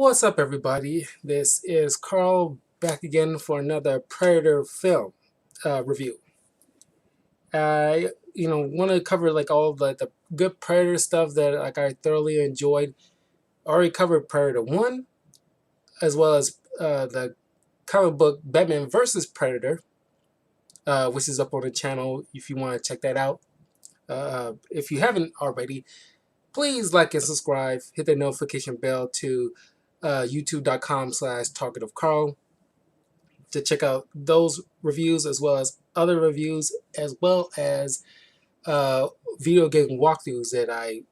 What's up, everybody? This is Carl back again for another Predator film review. I, want to cover like all the good Predator stuff that I thoroughly enjoyed. Already covered Predator One, as well as the comic book Batman versus Predator, which is up on the channel if you want to check that out. If you haven't already, please like and subscribe. Hit the notification bell to youtube.com/Target of Carl to check out those reviews as well as other reviews as well as uh, video game walkthroughs that I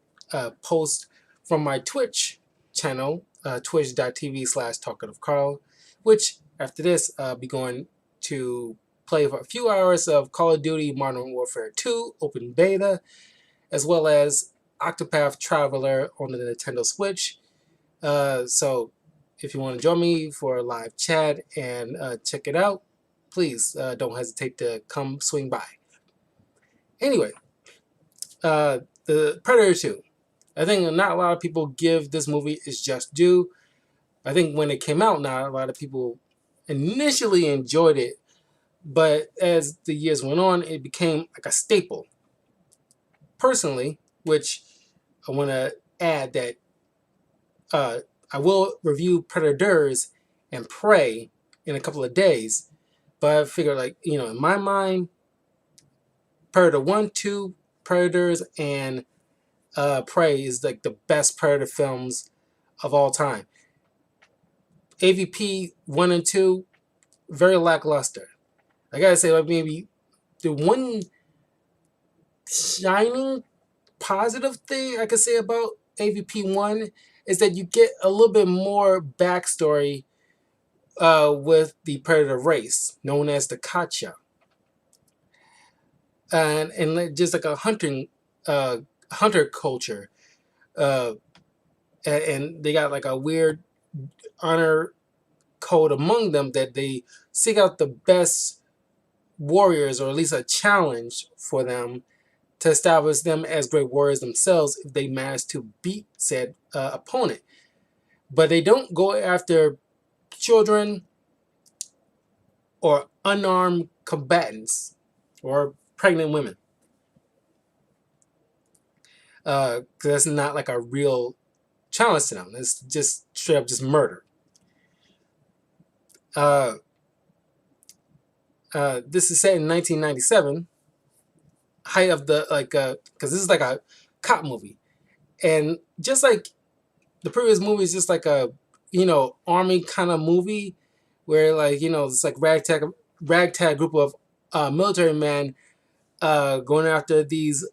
post from my Twitch channel, twitch.tv/Talking of Carl, which after this I'll be going to play for a few hours of Call of Duty Modern Warfare 2 open beta, as well as Octopath Traveler on the Nintendo Switch. So if you want to join me for a live chat and check it out, please don't hesitate to come swing by. Anyway, the Predator 2. I think not a lot of people give this movie its just due. I think when it came out, not a lot of people initially enjoyed it, but as the years went on, it became like a staple. Personally, which I want to add that I will review Predators and Prey in a couple of days, but I figure, like, in my mind, Predator 1, 2, Predators, and Prey is like the best Predator films of all time. AVP 1 and 2, very lackluster. I gotta say, like, maybe the one shining positive thing I could say about AVP 1 is that you get a little bit more backstory with the Predator race, known as the Kacha. And just like a hunter culture, uh, and they got like a weird honor code among them that they seek out the best warriors, or at least a challenge for them to establish them as great warriors themselves if they manage to beat said opponent. But they don't go after children or unarmed combatants or pregnant women. Because that's not like a real challenge to them. It's just straight up just murder. This is set in 1997, height of the because this is like a cop movie, and just like the previous movie is just like a army kind of movie where it's like ragtag group of military men going after these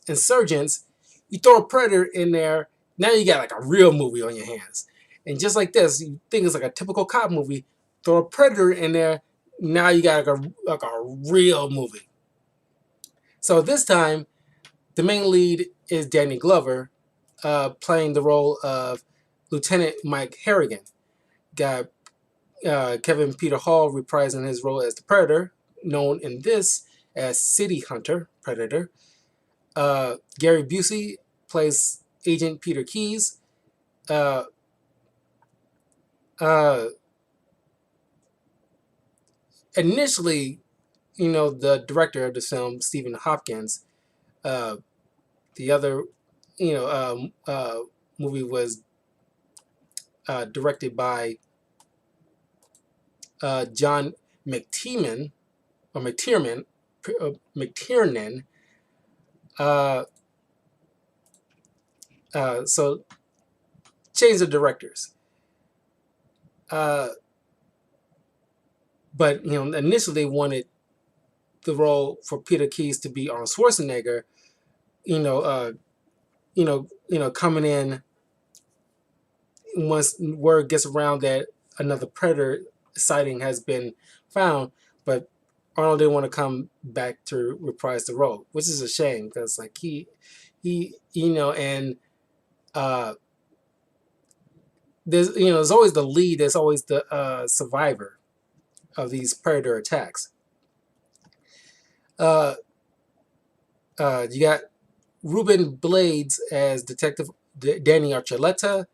insurgents. You throw a Predator in there, now you got like a real movie on your hands. And just like this, you think it's like a typical cop movie, throw a Predator in there, now you got like a real movie. So this time, the main lead is Danny Glover, playing the role of Lieutenant Mike Harrigan. Got Kevin Peter Hall reprising his role as the Predator, known in this as City Hunter Predator. Gary Busey plays Agent Peter Keyes. Uh, Initially, the director of the film, Stephen Hopkins, the other, movie was directed by John McTiernan, or McTiernan. So change the directors. But initially wanted the role for Peter Keyes to be Arnold Schwarzenegger. Coming in once word gets around that another Predator sighting has been found, but Arnold didn't want to come back to reprise the role, which is a shame because like he and there's always the lead, there's always the survivor of these Predator attacks. You got Ruben Blades as Detective Danny Archuleta,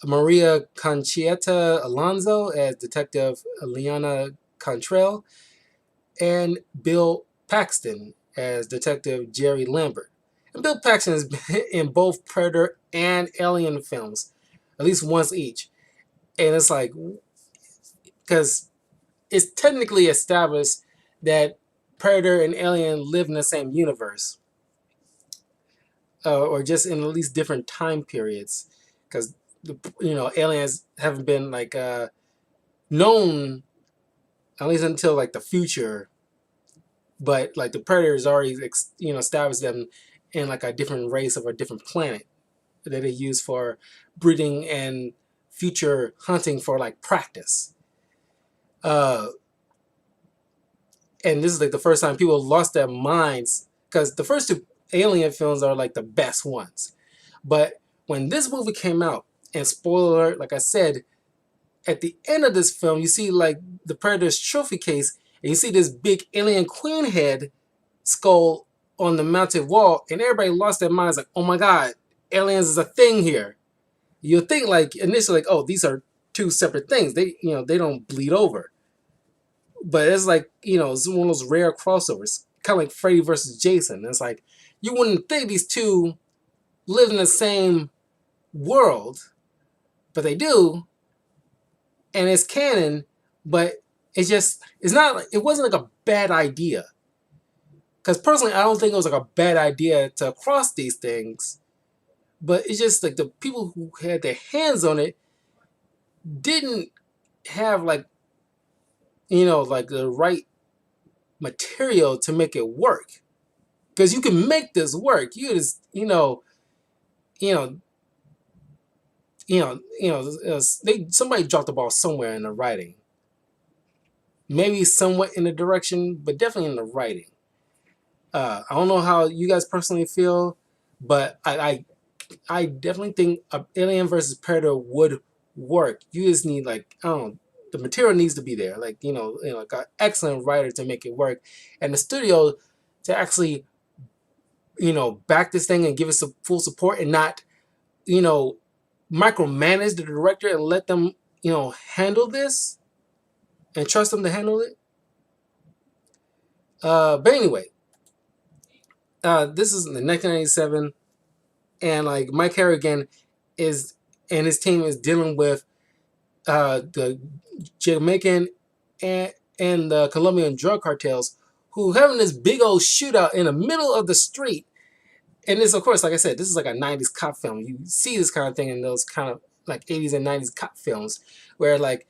Maria Conchita Alonso as Detective Leona Cantrell, and Bill Paxton as Detective Jerry Lambert. And Bill Paxton has been in both Predator and Alien films, at least once each. And it's like, because it's technically established that Predator and Alien live in the same universe, or just in at least different time periods, because aliens haven't been like known at least until like the future, but like the Predators already established them in like a different race of a different planet that they use for breeding and future hunting for like practice. Uh, and this is like the first time people lost their minds, because the first two Alien films are like the best ones. But when this movie came out, and spoiler alert, like I said, at the end of this film, you see like the Predator's trophy case, and you see this big alien queen head skull on the mounted wall, and everybody lost their minds like, oh my god, aliens is a thing here. You think like initially like, oh, these are two separate things. They don't bleed over. But it's like, it's one of those rare crossovers, kind of like Freddy versus Jason. It's like you wouldn't think these two live in the same world, but they do, and it's canon. But it wasn't like a bad idea. Because personally, I don't think it was like a bad idea to cross these things, but it's just like the people who had their hands on it didn't have like like the right material to make it work. Because you can make this work. You just you know somebody dropped the ball somewhere in the writing. Maybe somewhat in the direction, but definitely in the writing. I don't know how you guys personally feel, but I definitely think Alien versus Predator would work. You just need like, I don't know, the material needs to be there. Like like an excellent writer to make it work, and the studio to actually back this thing and give it some full support, and not micromanage the director and let them handle this and trust them to handle it. But anyway, this is in 1997, and like Mike Harrigan is and his team is dealing with the Jamaican and the Colombian drug cartels, who having this big old shootout in the middle of the street. And this, of course, like I said, this is like a 90s cop film. You see this kind of thing in those kind of like 80s and 90s cop films, where like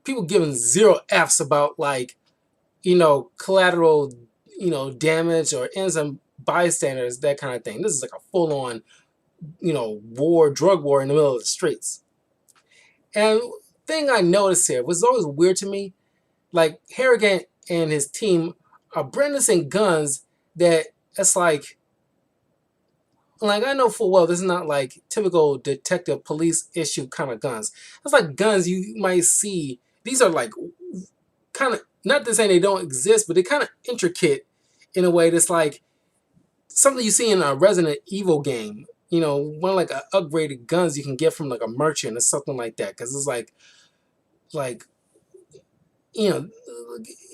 people giving zero F's about like collateral damage or innocent bystanders, that kind of thing. This is like a full-on drug war in the middle of the streets. And thing I noticed here was always weird to me, like Harrigan and his team are brandishing guns that it's like I know full well this is not like typical detective police issue kind of guns. It's like guns you might see. These are like kind of, not to say they don't exist, but they're kind of intricate in a way that's like something you see in a Resident Evil game. One of like upgraded guns you can get from like a merchant or something like that. Because it's like you know,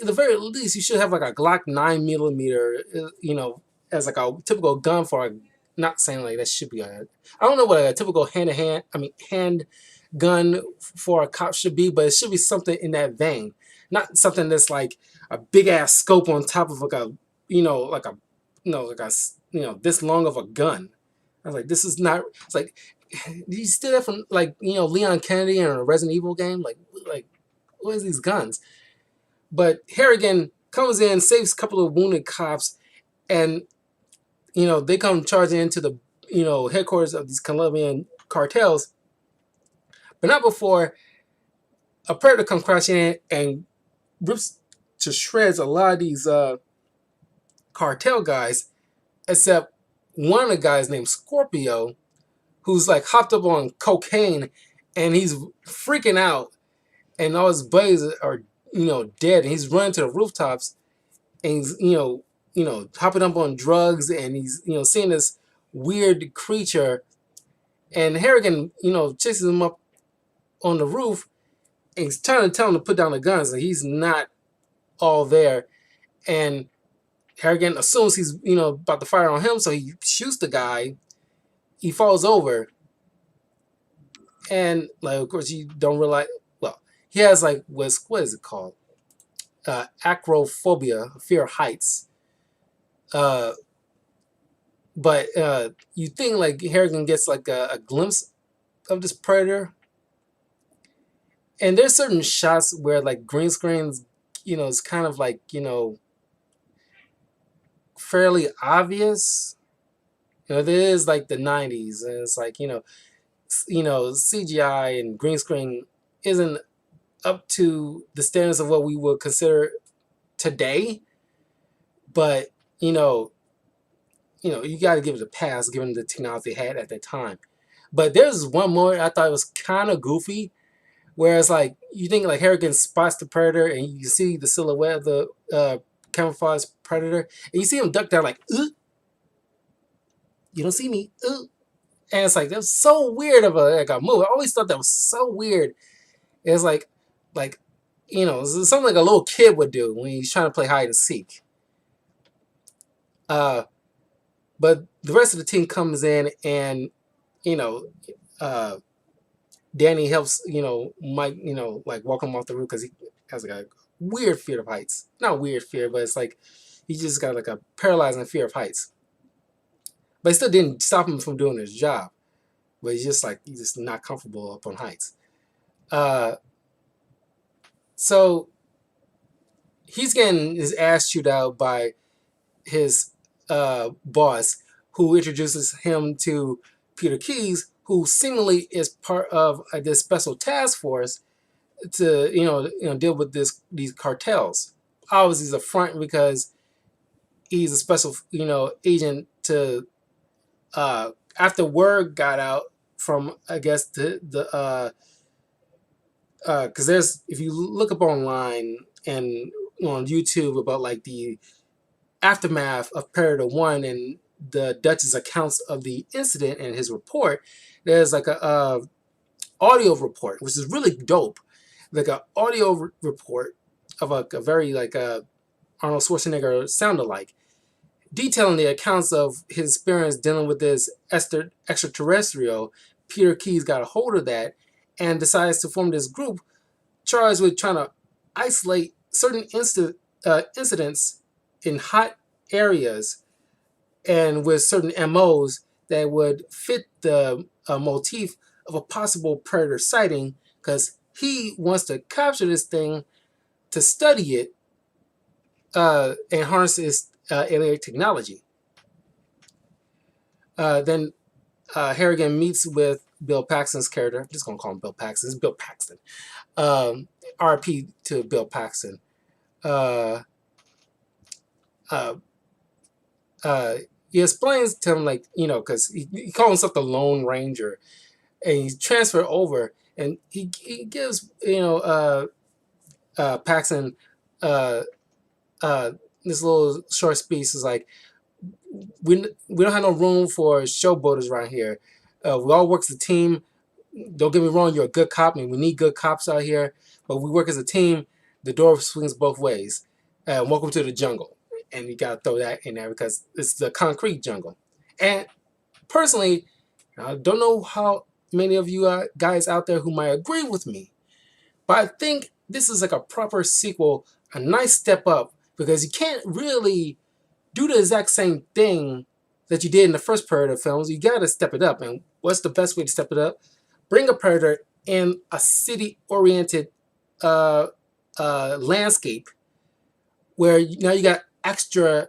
at the very least, you should have like a Glock 9mm, as like a typical gun for a. Not saying like that should be a. I don't know what a typical hand gun for a cop should be, but it should be something in that vein. Not something that's like a big ass scope on top of like a, like a, like a, this long of a gun. I was like, this is not. It's like, did you steal that from like Leon Kennedy in a Resident Evil game? Like, what is these guns? But Harrigan comes in, saves a couple of wounded cops, and they come charging into the headquarters of these Colombian cartels, but not before a predator comes crashing in and rips to shreds a lot of these cartel guys, except one of the guys named Scorpio, who's like hopped up on cocaine, and he's freaking out, and all his buddies are dead, and he's running to the rooftops, and he's hopping up on drugs, and he's seeing this weird creature, And Harrigan, chases him up on the roof, and he's trying to tell him to put down the guns, and he's not all there. And Harrigan assumes he's, about to fire on him, so he shoots the guy. He falls over, and like, of course, you don't realize. Well, he has like what is it called? Acrophobia, fear of heights. Uh, but you think like Harrigan gets like a glimpse of this predator, and there's certain shots where like green screens, it's kind of like fairly obvious. There is like the '90s, and it's like CGI and green screen isn't up to the standards of what we would consider today. But you got to give it a pass given the technology they had at that time. But there's one more I thought was kind of goofy, where it's like you think like Harrigan spots the predator and you see the silhouette of the camouflage predator, and you see him duck down like, you don't see me, and it's like that's so weird of a move. I always thought that was so weird. It's like something like a little kid would do when he's trying to play hide and seek. But the rest of the team comes in, and uh, Danny helps Mike like walk him off the roof because he has like a weird fear of heights. Not weird fear, but it's like he just got like a paralyzing fear of heights. But it still didn't stop him from doing his job. But he's just not comfortable up on heights. So he's getting his ass chewed out by his boss, who introduces him to Peter Keyes, who seemingly is part of this special task force to deal with these cartels. Obviously, he's a front because he's a special agent to after word got out from, I guess, the because there's, if you look up online and on YouTube about like the aftermath of Predator 1 and the Dutch's accounts of the incident and his report, there's like a audio report, which is really dope. Like an audio report of a very like Arnold Schwarzenegger sound-alike, detailing the accounts of his experience dealing with this extraterrestrial. Peter Keyes got a hold of that and decides to form this group charged with trying to isolate certain incidents in hot areas and with certain MOs that would fit the motif of a possible predator sighting, because he wants to capture this thing to study it and harness its alien technology. Then Harrigan meets with Bill Paxton's character. I'm just going to call him Bill Paxton. It's Bill Paxton. RP to Bill Paxton. He explains to him, like, because he calls himself the Lone Ranger, and he's transferred over, and he gives, Paxton this little short speech. Is like, we don't have no room for showboaters around here. We all work as a team. Don't get me wrong, you're a good cop, and we need good cops out here, but we work as a team. The door swings both ways. Welcome to the jungle. And you got to throw that in there because it's the concrete jungle. And personally, I don't know how many of you guys out there who might agree with me, but I think this is like a proper sequel, a nice step up, because you can't really do the exact same thing that you did in the first Predator films. You got to step it up. And what's the best way to step it up? Bring a Predator in a city-oriented landscape where now you got extra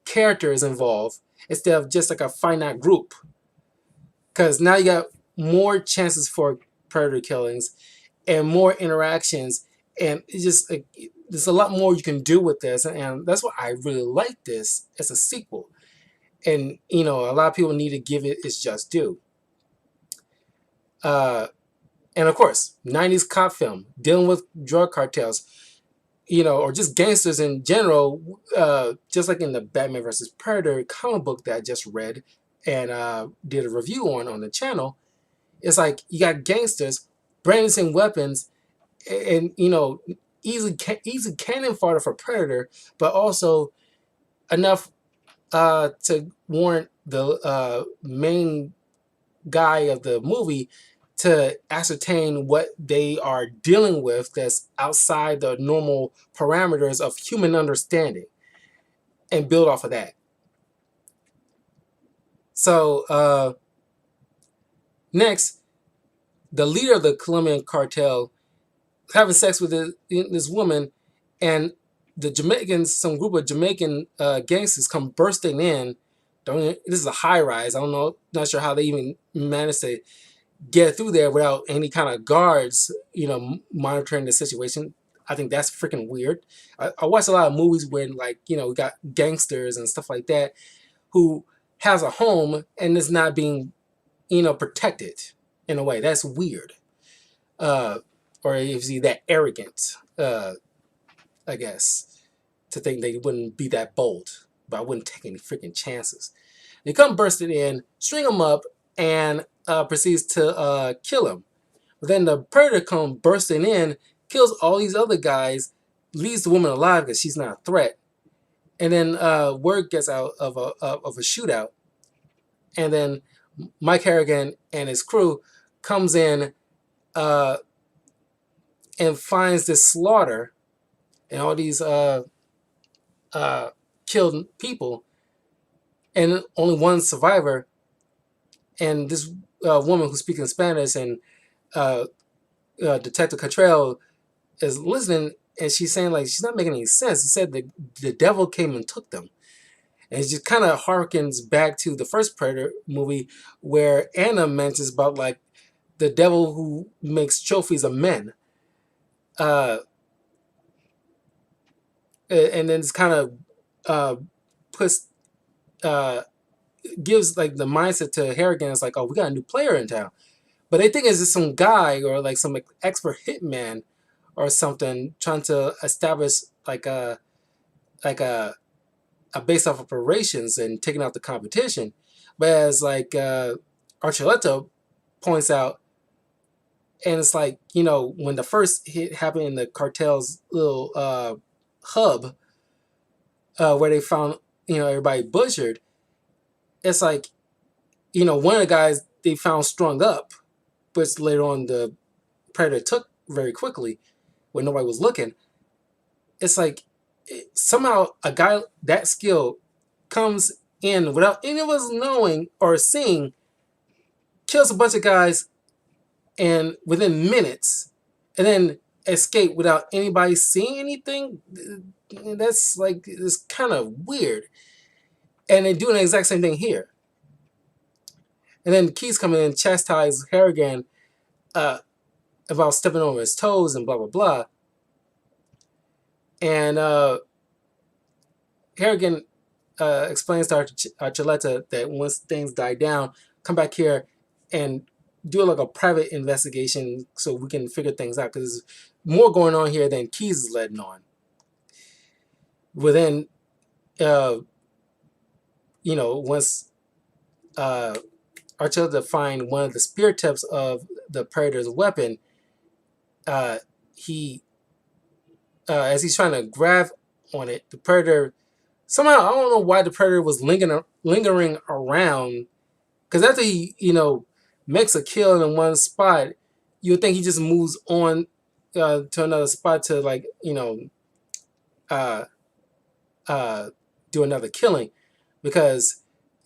characters involved instead of just like a finite group. Because now you got more chances for predator killings and more interactions, and it's just like, there's a lot more you can do with this, and that's why I really like this as a sequel. And a lot of people need to give it its just due. And of course, 90s cop film dealing with drug cartels, or just gangsters in general, just like in the Batman vs. Predator comic book that I just read and did a review on the channel. It's like you got gangsters brandishing weapons and easy cannon fodder for Predator, but also enough to warrant the main guy of the movie to ascertain what they are dealing with that's outside the normal parameters of human understanding and build off of that. So next, the leader of the Colombian cartel having sex with this woman, and the Jamaicans, some group of Jamaican gangsters come bursting in. This is a high rise. I don't know, not sure how they even managed to get through there without any kind of guards, monitoring the situation. I think that's freaking weird. I watch a lot of movies where, like, we got gangsters and stuff like that who has a home and is not being, protected in a way. That's weird. Or is he that arrogant, I guess, to think they wouldn't be that bold, but I wouldn't take any freaking chances. They come bursting in, string him up, and proceeds to kill him. But then the Predator comes bursting in, kills all these other guys, leaves the woman alive because she's not a threat. And then word gets out of a shootout. And then Mike Harrigan and his crew comes in and finds this slaughter and all these killed people, and only one survivor. And this woman who's speaking Spanish, and Detective Cottrell is listening, and she's saying, like, she's not making any sense. He said the devil came and took them. And it just kind of harkens back to the first Predator movie where Anna mentions about, like, the devil who makes trophies of men. And then it's kind of puts gives, like, the mindset to Harrigan. It's like, oh, we got a new player in town, but they think it's just some guy or like some expert hitman or something trying to establish like a base of operations and taking out the competition. But as like Archuleta points out, and it's like, when the first hit happened in the cartel's little hub where they found, everybody butchered, it's like, one of the guys they found strung up, but later on the Predator took very quickly when nobody was looking. It's like somehow a guy that skilled comes in without any of us knowing or seeing, kills a bunch of guys, and within minutes, and then escape without anybody seeing anything. That's like, it's kind of weird. And they're doing the exact same thing here. And then Keys come in and chastise Harrigan about stepping over his toes and blah blah blah. And Harrigan explains to Archuleta that once things die down, come back here and do like a private investigation so we can figure things out, because there's more going on here than Keys is letting on. But then, once Archuleta find one of the spear tips of the Predator's weapon, he as he's trying to grab on it, the Predator somehow, I don't know why the Predator was lingering around, because after he makes a kill in one spot, you would think he just moves on to another spot to, like, do another killing, because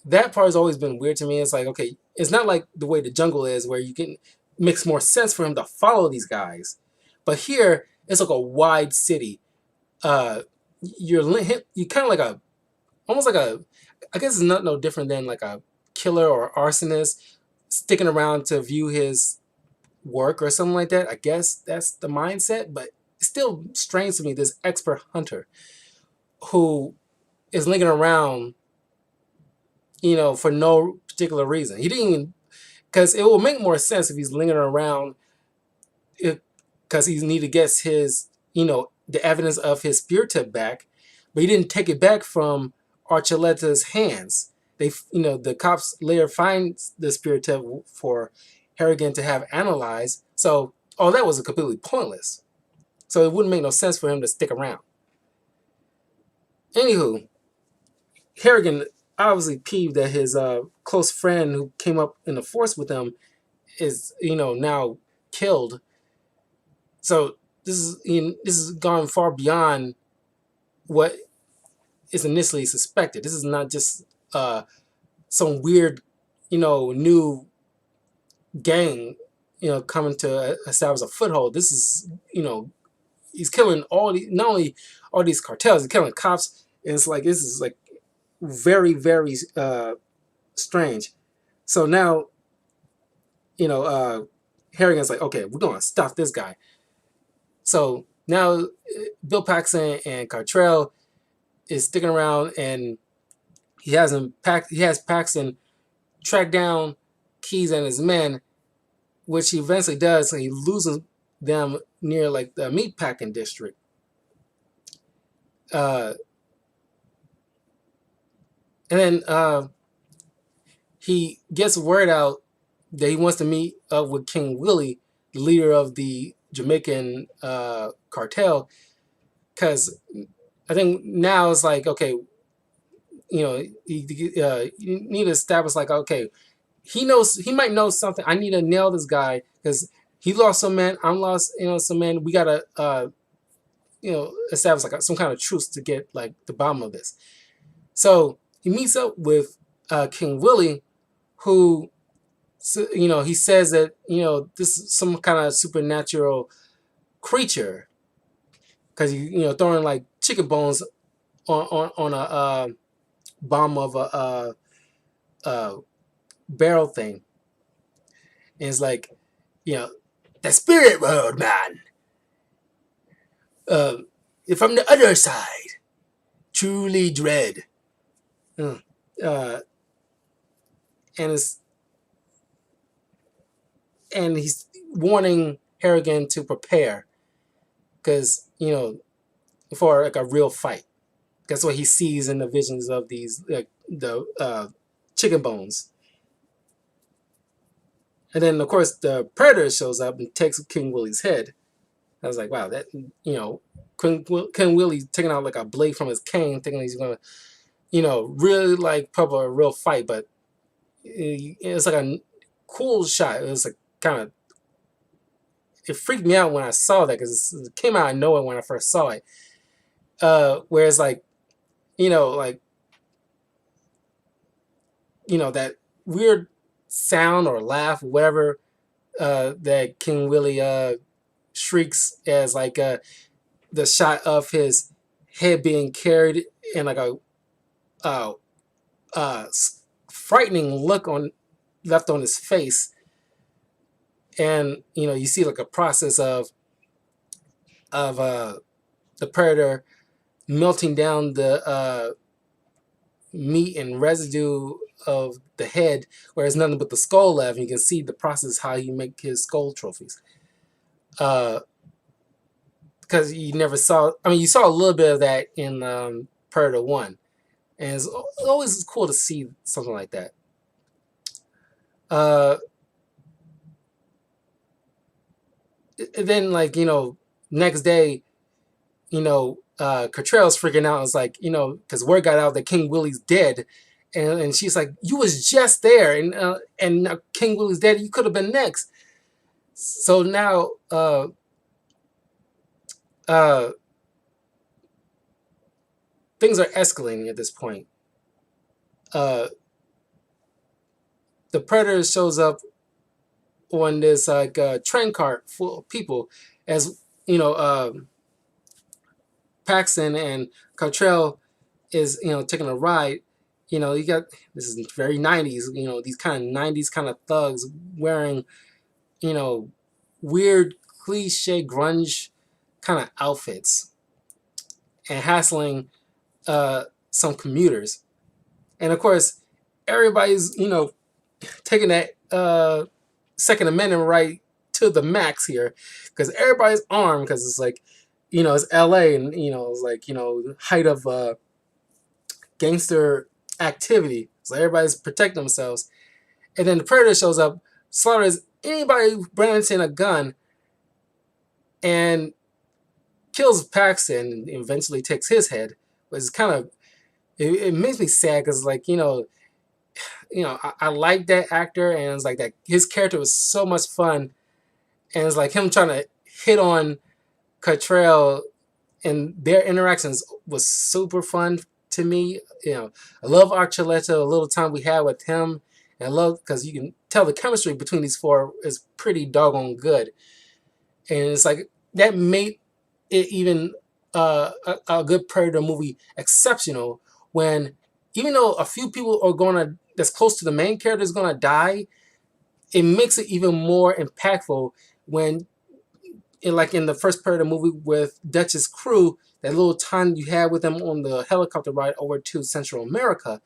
that part has always been weird to me. It's like, okay, it's not like the way the jungle is where you can makes more sense for him to follow these guys, but here it's like a wide city. You kind of like almost like I guess it's not no different than like a killer or arsonist sticking around to view his work or something like that. I guess that's the mindset, but it's still strange to me, this expert hunter who is linking around, for no particular reason. He didn't even, because it will make more sense if he's lingering around, because he need to get his, the evidence of his spear tip back, but he didn't take it back from Archuleta's hands. They, the cops later find the spear tip for Harrigan to have analyzed. So all that was completely pointless. So it wouldn't make no sense for him to stick around. Anywho, Harrigan obviously peeved that his close friend who came up in the force with him is, now killed. So this is gone far beyond what is initially suspected. This is not just some weird, new gang, coming to establish a foothold. This is, he's killing all these, not only all these cartels, he's killing cops. And it's like, this is like very, very strange. So now, Harrigan's like, okay, we're going to stop this guy. So now Bill Paxton and Cartrell is sticking around, and he has Paxton track down Keyes and his men, which he eventually does. So he loses them near like the meatpacking district. And then he gets word out that he wants to meet up with King Willie, the leader of the Jamaican cartel, because I think now it's like, okay, you need to establish like, okay, he might know something. I need to nail this guy because he lost some men. I'm lost, some men. We gotta, establish like some kind of truce to get like the bottom of this. So he meets up with King Willie, who, he says that this is some kind of supernatural creature because he throwing like chicken bones on a bomb of a barrel thing, and it's like, the spirit world, man. From the other side, truly dread. And he's warning Harrigan to prepare because for like a real fight. That's what he sees in the visions of these like the chicken bones. And then of course the Predator shows up and takes King Willie's head. I was like, wow, that King Willie taking out like a blade from his cane, thinking he's gonna really like probably a real fight, but it's like a cool shot. It was like kind of, it freaked me out when I saw that because it came out of nowhere when I first saw it. Whereas like, like, that weird sound or laugh, or whatever, that King Willie shrieks as like the shot of his head being carried and like a frightening look left on his face, and you see like a process of the Predator melting down the meat and residue of the head, where there's nothing but the skull left. And you can see the process how he make his skull trophies. Because you never saw, you saw a little bit of that in Predator 1. And it's always cool to see something like that. Then, like, next day, Cottrell's freaking out. It's like, because word got out that King Willie's dead. And she's like, you was just there. And King Willie's dead. You could have been next. So now, things are escalating at this point. The Predator shows up on this like train cart full of people, as Paxton and Cottrell is taking a ride. You got, this is very 90s. These kind of 90s kind of thugs wearing weird cliche grunge kind of outfits and hassling some commuters. And of course, everybody's taking that Second Amendment right to the max here, because everybody's armed, because it's like, it's LA, and it's like, height of gangster activity, so everybody's protecting themselves. And then the Predator shows up, slaughters anybody who brings in a gun and kills Paxton and eventually takes his head was kind of it makes me sad because like I like that actor and it's like that his character was so much fun and it's like him trying to hit on Cottrell and their interactions was super fun to me. I love Archuleta, a little time we had with him, and I love because you can tell the chemistry between these four is pretty doggone good, and it's like that made it even a good Predator movie exceptional when even though a few people are gonna that's close to the main character is gonna die, it makes it even more impactful when in the first part of the movie with Dutch's crew, that little time you had with them on the helicopter ride over to Central America,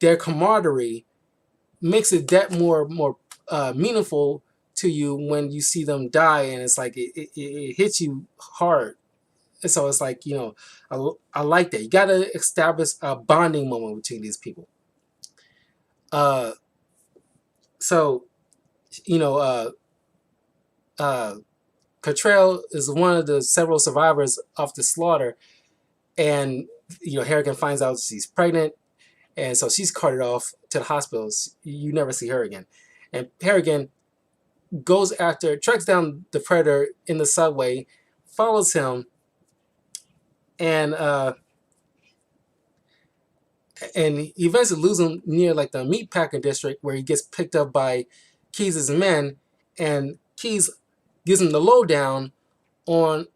their camaraderie makes it that more meaningful to you when you see them die, and it's like it hits you hard. And so it's like I like that. You got to establish a bonding moment between these people. Uh, so you know, Cottrell is one of the several survivors of the slaughter, and Harrigan finds out she's pregnant, and so she's carted off to the hospital. You never see her again, and Harrigan tracks down the predator in the subway, follows him, and he eventually loses him near like the meatpacking district where he gets picked up by Keyes' men, and Keyes gives him the lowdown on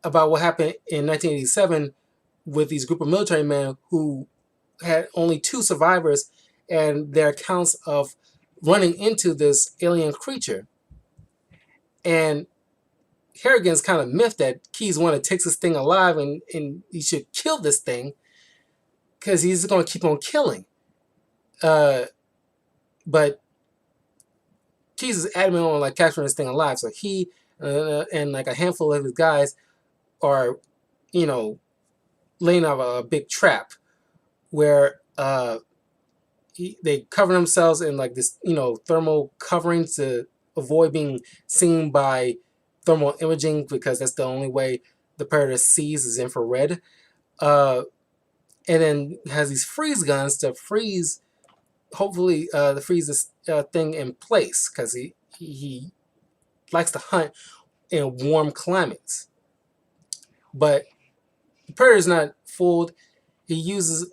about what happened in 1987 with these group of military men who had only 2 survivors and their accounts of running into this alien creature. And Harrigan's kind of miffed that Keyes one that takes this thing alive and he should kill this thing because he's going to keep on killing. But Keyes is adamant on like capturing this thing alive. So he and like a handful of his guys are, laying out a big trap where they cover themselves in like this, thermal covering to avoid being seen by thermal imaging because that's the only way the predator sees is infrared. And then has these freeze guns to freeze, hopefully, to freeze this thing in place because he likes to hunt in warm climates. But the predator's not fooled. He uses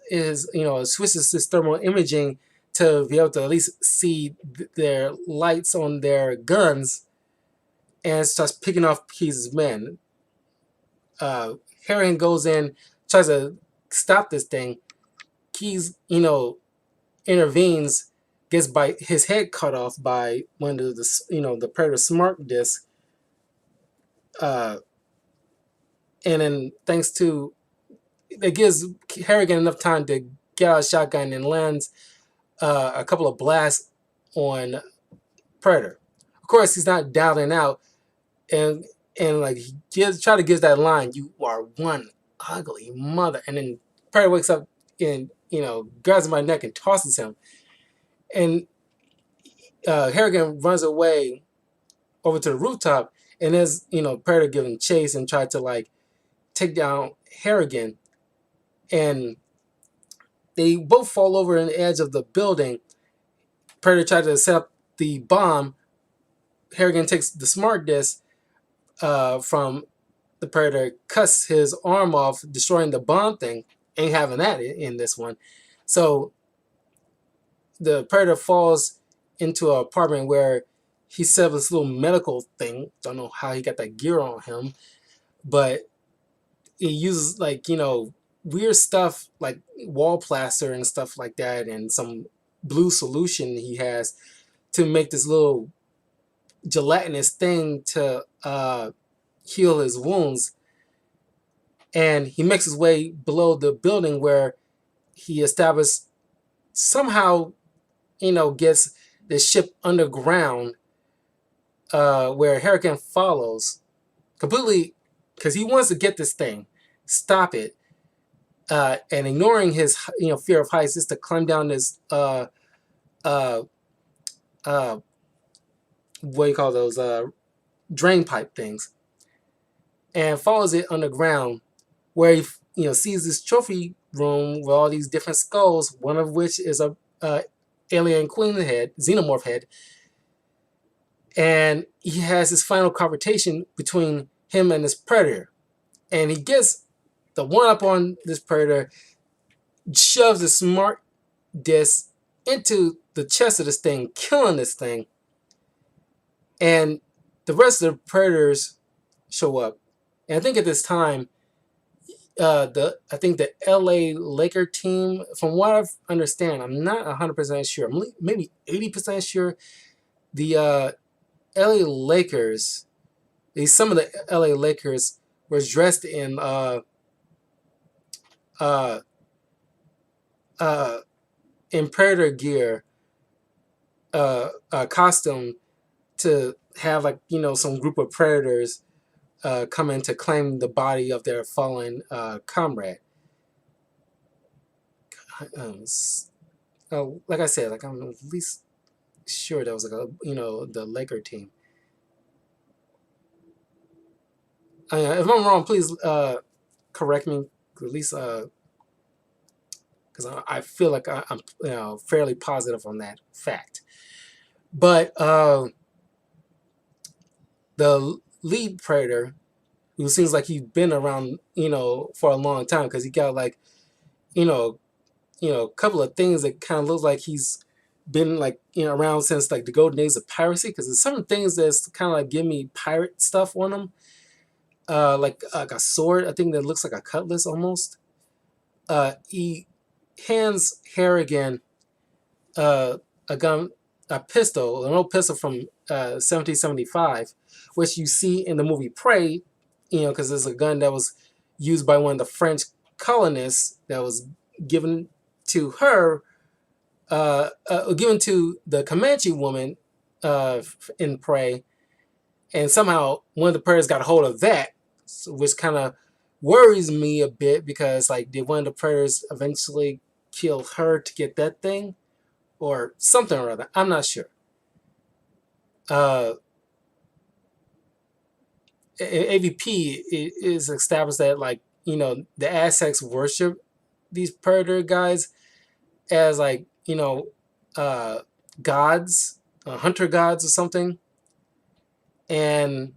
switches his thermal imaging to be able to at least see their lights on their guns and starts picking off Keyes' men. Harrigan goes in, tries to stop this thing. Keyes, intervenes, gets his head cut off by one of the Predator smart disc. And then thanks to it gives Harrigan enough time to get out a shotgun and lands a couple of blasts on Predator. Of course, he's not dialing out, and like try to give that line, "You are one ugly mother," and then Predator wakes up and grabs him by the neck and tosses him, and Harrigan runs away over to the rooftop, and as Predator giving chase and tried to like take down Harrigan, and they both fall over on the edge of the building. Predator tried to set up the bomb. Harrigan takes the smart disc from the Predator, cuts his arm off, destroying the bomb thing. Ain't having that in this one. So the Predator falls into an apartment where he set up this little medical thing. Don't know how he got that gear on him, but he uses like weird stuff like wall plaster and stuff like that, and some blue solution he has to make this little gelatinous thing to heal his wounds. And he makes his way below the building where he established somehow, gets the ship underground, where Harrigan follows completely because he wants to get this thing, stop it, and ignoring his fear of heights, is to climb down this what you call those drain pipe things, and follows it underground, where he sees this trophy room with all these different skulls, one of which is a alien queen head, xenomorph head, and he has his final confrontation between him and this predator, and he gets the one up on this predator, shoves the smart disc into the chest of this thing, killing this thing, and the rest of the predators show up. And I think at this time, I think the L.A. Laker team, from what I understand, I'm not 100% sure. I'm maybe 80% sure. The L.A. Lakers, some of the L.A. Lakers were dressed in Predator gear, costume, to have some group of predators coming to claim the body of their fallen comrade. Like I said, I'm at least sure that was the Laker team. If I'm wrong, please correct me. At least because I feel like I'm fairly positive on that fact. But the lead predator, who seems like he's been around for a long time, because he got a couple of things that kind of look like he's been around since the golden days of piracy, because there's some things that's kind of give me pirate stuff on them, like a sword, I think, that looks like a cutlass almost. He hands Harrigan a gun, an old pistol from 1775, which you see in the movie Prey, because there's a gun that was used by one of the French colonists that was given to her, given to the Comanche woman in Prey, and somehow one of the predators got a hold of that, which kind of worries me a bit, because did one of the predators eventually kill her to get that thing, or something or other? I'm not sure. AVP is established that the Aztecs worship these predator guys as gods, hunter gods or something. And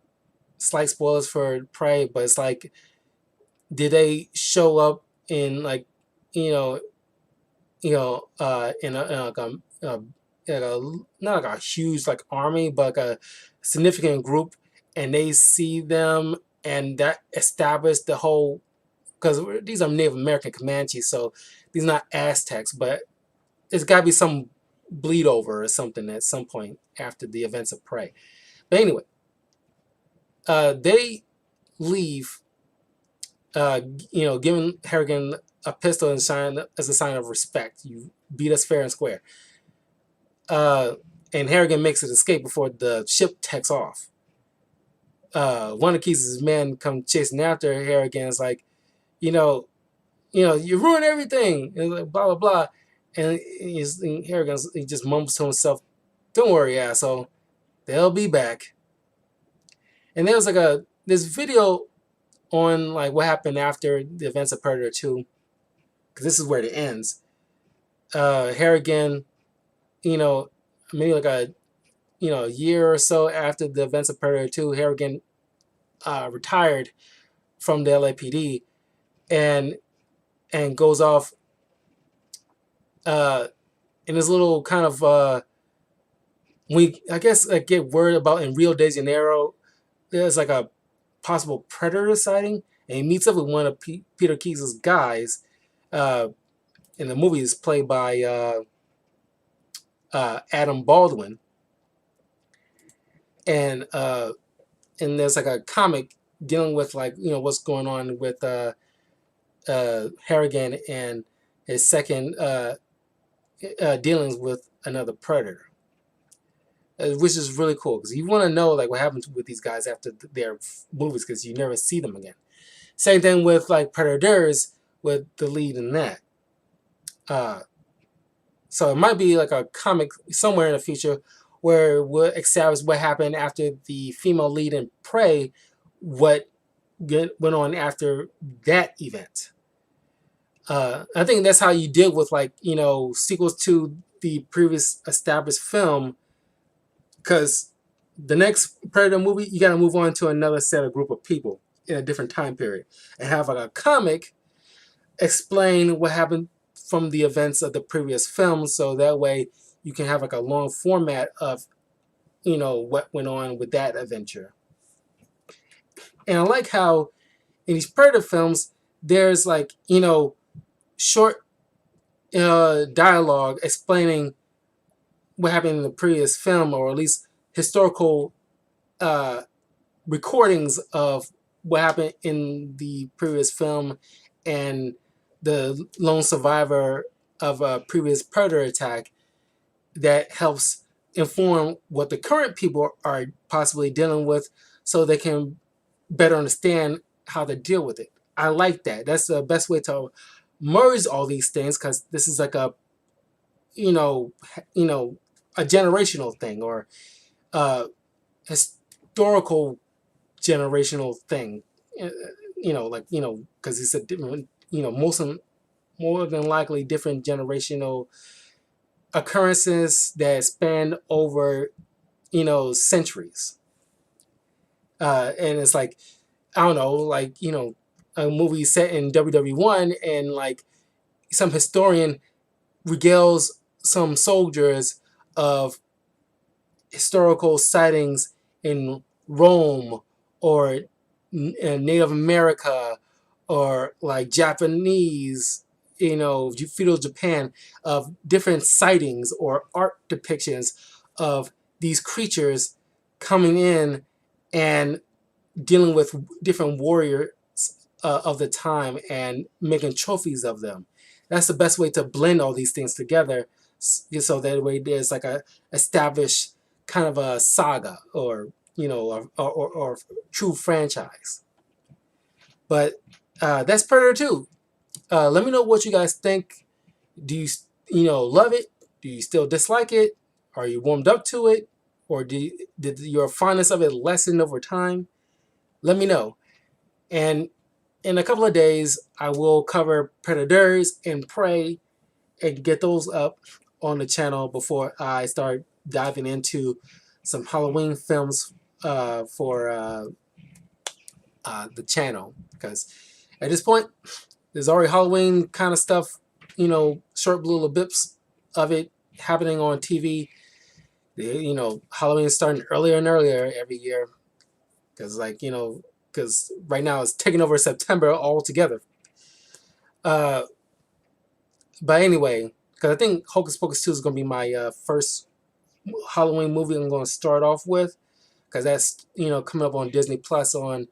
slight spoilers for Prey, but it's did they show up in in not a huge army, but a significant group, and they see them, and that established the whole, because these are Native American Comanches, so these are not Aztecs, but there's got to be some bleed over or something at some point after the events of Prey. But anyway, they leave, giving Harrigan a pistol as a sign of respect. You beat us fair and square. And Harrigan makes his escape before the ship takes off. One of Keyes' men come chasing after Harrigan. It's you ruin everything, and blah blah blah. And Harrigan, he just mumbles to himself, "Don't worry, asshole, they'll be back." And there was this video on what happened after the events of Predator 2, because this is where it ends. Harrigan, maybe a year or so after the events of Predator 2, Harrigan retired from the LAPD and goes off in this little kind of I guess get word about in Rio de Janeiro there's a possible predator sighting, and he meets up with one of Peter Keyes' guys. In the movie, is played by Adam Baldwin, and there's a comic dealing with what's going on with Harrigan and his second dealings with another predator. Which is really cool, because you want to know what happens with these guys after their movies, because you never see them again. Same thing with Predators, with the lead in that. So it might be a comic somewhere in the future where we'll establish what happened after the female lead in Prey, what went on after that event. I think that's how you deal with, like, sequels to the previous established film, because the next Predator movie, you got to move on to another set of group of people in a different time period and have like a comic explain what happened from the events of the previous film, so that way you can have like a long format of what went on with that adventure. And I like how in these Predator films there's like short dialogue explaining what happened in the previous film, or at least historical uh, recordings of what happened in the previous film and the lone survivor of a previous predator attack, that helps inform what the current people are possibly dealing with, so they can better understand how to deal with it. I like that. That's the best way to merge all these things, because this is like a a generational thing, or historical generational thing. Because it's a different, more than likely different generational occurrences that span over centuries. And it's like, I don't know, like a movie set in WW1, and like some historian regales some soldiers of historical sightings in Rome, or Native America, or like Japanese, feudal Japan, of different sightings or art depictions of these creatures coming in and dealing with different warriors of the time and making trophies of them. That's the best way to blend all these things together, so that way there's like a established kind of a saga, or or true franchise. But that's Predator 2. Let me know what you guys think. Do you love it? Do you still dislike it? Are you warmed up to it, or did your fondness of it lessen over time? Let me know. And in a couple of days, I will cover Predators and Prey and get those up on the channel before I start diving into some Halloween films for the channel. Because at this point, there's already Halloween kind of stuff, short little bips of it happening on TV. Halloween is starting earlier and earlier every year, because because right now it's taking over September altogether. But anyway, because I think Hocus Pocus 2 is going to be my first Halloween movie I'm going to start off with, because that's coming up on Disney Plus on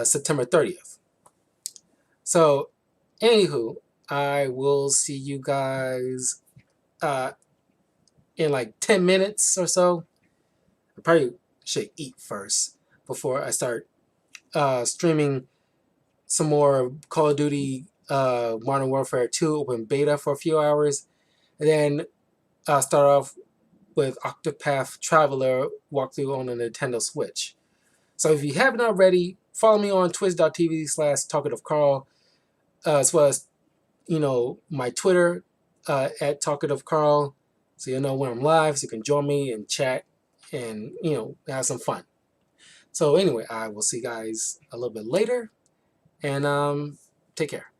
September 30th. So, anywho, I will see you guys in like 10 minutes or so. I probably should eat first before I start streaming some more Call of Duty Modern Warfare 2 open beta for a few hours. And then start off with Octopath Traveler walkthrough on the Nintendo Switch. So if you haven't already, follow me on twitch.tv/talkativecarl, as well as my Twitter at talkativecarl, so you'll know when I'm live, so you can join me and chat and have some fun. So anyway, I will see you guys a little bit later, and take care.